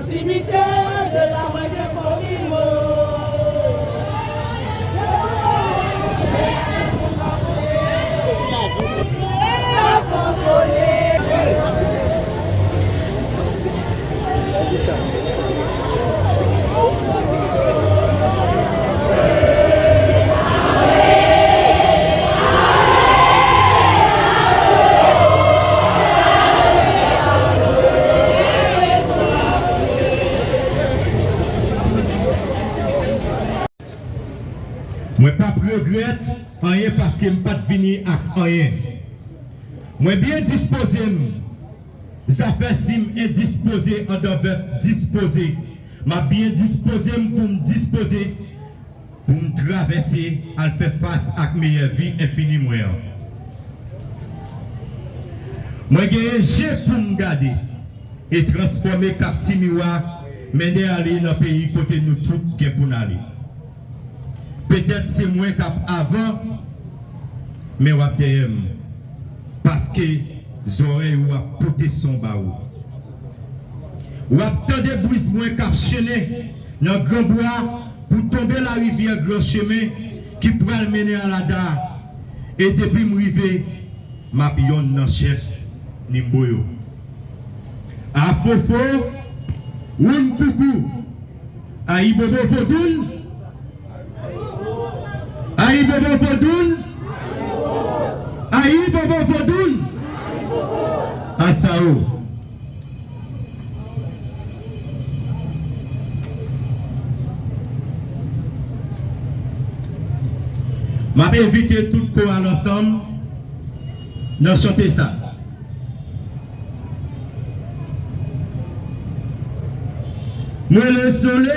cimetière, c'est la moitié famille. La consoler. C'est ça. Moi pas regrette rien parce que je ne pas venu à rien. Moi bien disposé, ça fait si indisposé, on devait disposer. M'a bien disposé pour me disposer, pour me traverser, à faire face à meilleure vie infinie. Moi j'ai pour me garder et transformer Cap Timiwa, mener aller dans le pays côté nous tous qui pour aller. Peut-être c'est moins qu'avant, mais on va parce que j'aurais eu à porter son baou. On va des bruits moins qu'à chaîner dans le grand bois pour tomber la rivière Grand Chemin qui pourrait mener à la dare. Et depuis m'arriver, ma pionne dans chef Nimboyo. À Fofo, Wumpoukou, à Ibobo Fodoun, Aïe Bobo Fodoun, Aïe Bobo Fodoun, Asao. M'a invité tout le corps à l'ensemble de chanter ça. Moi le soleil.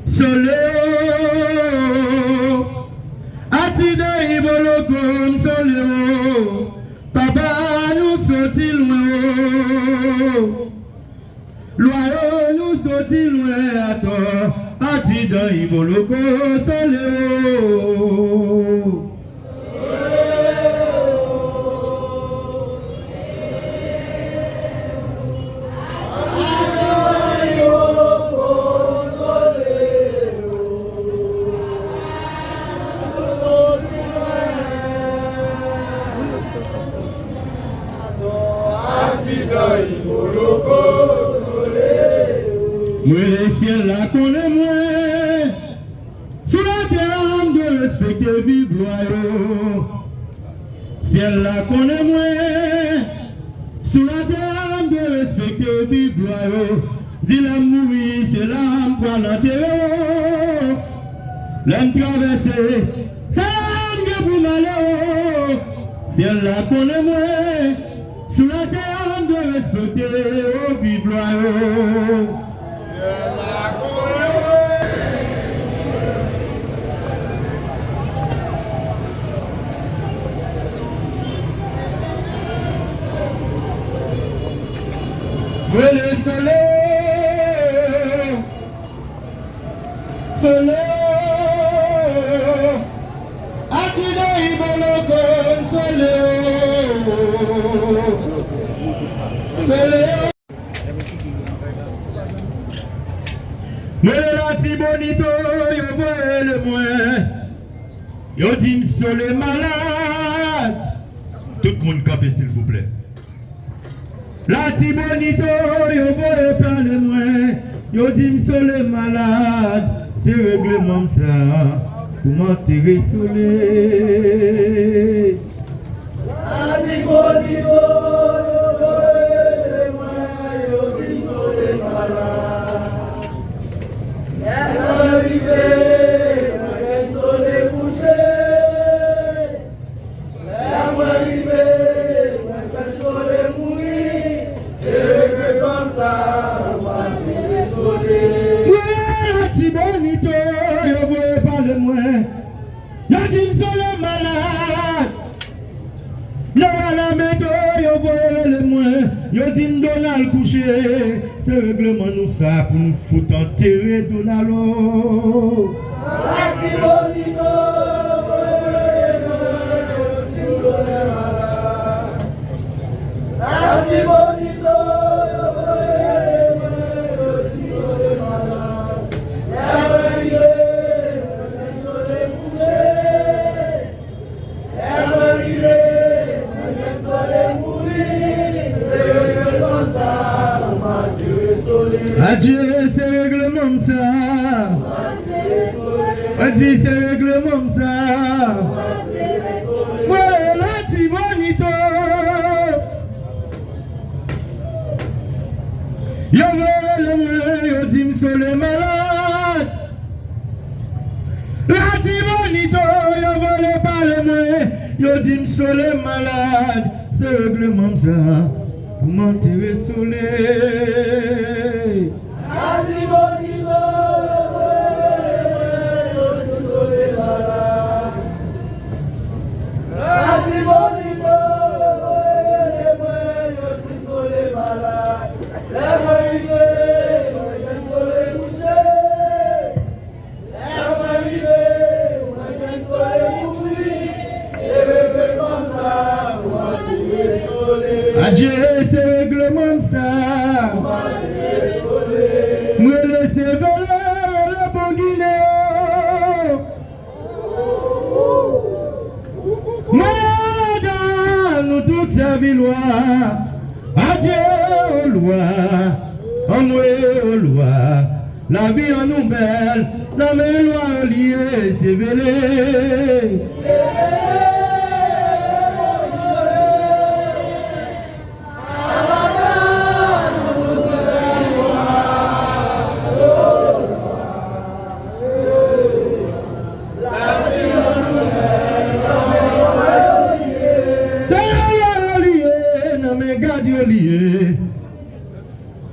Solo, atida ibolo comme solo, papa nous sorti loin, loyau nous sorti loin à toi, atida ibolo comme solo. Moi le ciel là connaît moi, sous la terre de respecter vivre loyaux. Ciel là connaît moi, sous la terre de respecter vivre loyaux. Dis la mourir c'est l'âme pour l'enterrer. L'âme traverser, c'est l'âme qui pour m'aller. Ciel là connaît moi, sous la terre de respecter vivre loyaux. Le soleil, soleil, atida ibolo comme soleil, soleil. Mais la tibonito, yo voye le moins, yo dit m'soleil malade. Tout le monde campé s'il vous plaît. La tibonito, yo voye parler moins, yo dit m'soleil malade. C'est règlement ça, pour m'enterrer soleil. La tibonito, yo voye moins, yo dit m'soleil malade. La arrivée, le soleil couché. La arrivée, le soleil mourir. C'est comme ça, on va vivre soleil. La tibonito, yo voye parler moins. Yo dit m'soleil malade. Non, la méthode, yo voye le moins. Yo dit m'donal couché. C'est règlement nous ça pour nous foutre enterrer Donalo. La Adieu, c'est règlement ça. Adieu, c'est règlement ça. Moi, la tibonito. Yo vole, yo dim sur les malades. La tibonito, yo vole pas les moi. Yo dim sur les malades. C'est règlement ça. Pour m'enterrer soleil. Adieu, c'est règlement ça. Me laissez voler le bon Guinéo. Madame, nous toutes ces villois. Adieu aux lois, envoyez aux lois. La vie en nous belle, dans mes lois liées, c'est vélé.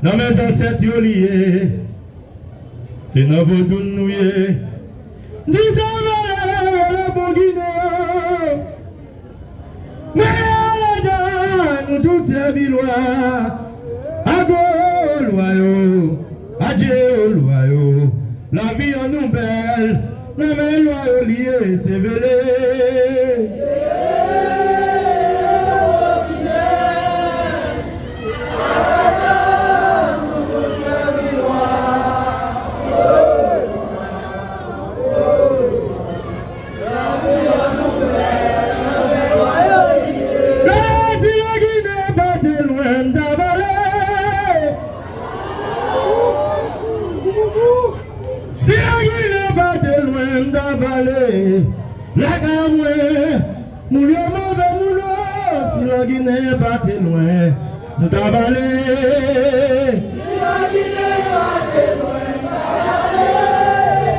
Dans mes ancêtres liés, c'est dans vos dounes disons le bon Guinée. Mais la nous toutes ces villois, à go loyaux, adieu loyaux, la vie en nous belle, dans mes lois liés, c'est velé. La gamoué, moulio mauvais moulot, si la Guinée pas très loin, nous t'avalé. Si la Guinée pas très loin, nous t'avalé.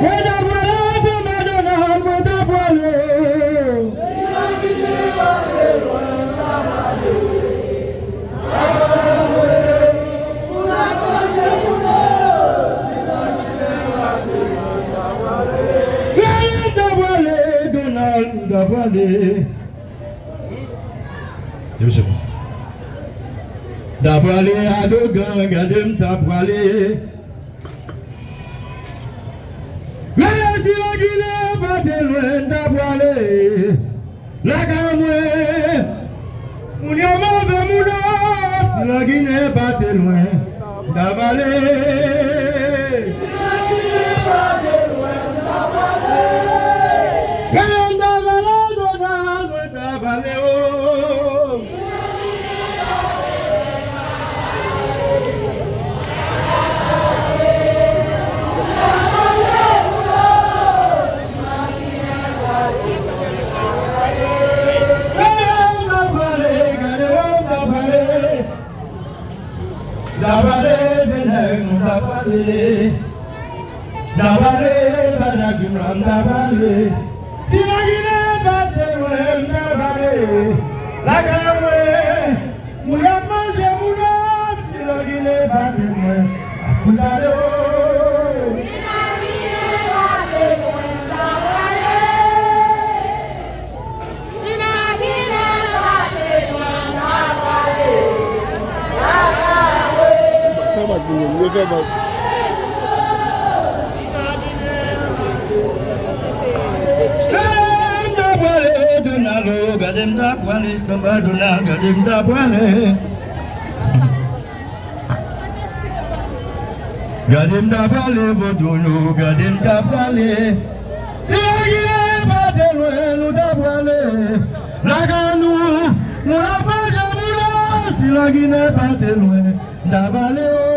Moi t'avalé, c'est Madonna, moi t'avalé. Si la Guinée pas très loin, nous t'avalé. Pour la prochaine moulot, si la Guinée pas très loin, nous t'avalé. D'abralé à Dogan, gadem d'abralé. Mais si la Guinée pas très loin d'abralé, la gamoué, mon yama veut mouno, si la Guinée pas très loin d'abralé. Dabale, badagimran dabale. Si la Guinée batte loin dabale, la gamoué, mouya mange mouna. Si la Guinée batte loin, afudalo. Si la Guinée batte loin dabale, si la Guinée batte loin dabale, la gamoué. Gadem da poale, samba dona gadem da poale. Gardez m'd'avalé Vodounou, gardez m'd'avalé. Si la Guinée pas de loin, nous d'avalé. La Ganou, nous la pêche à si la Guinée pas de loin, d'avalé.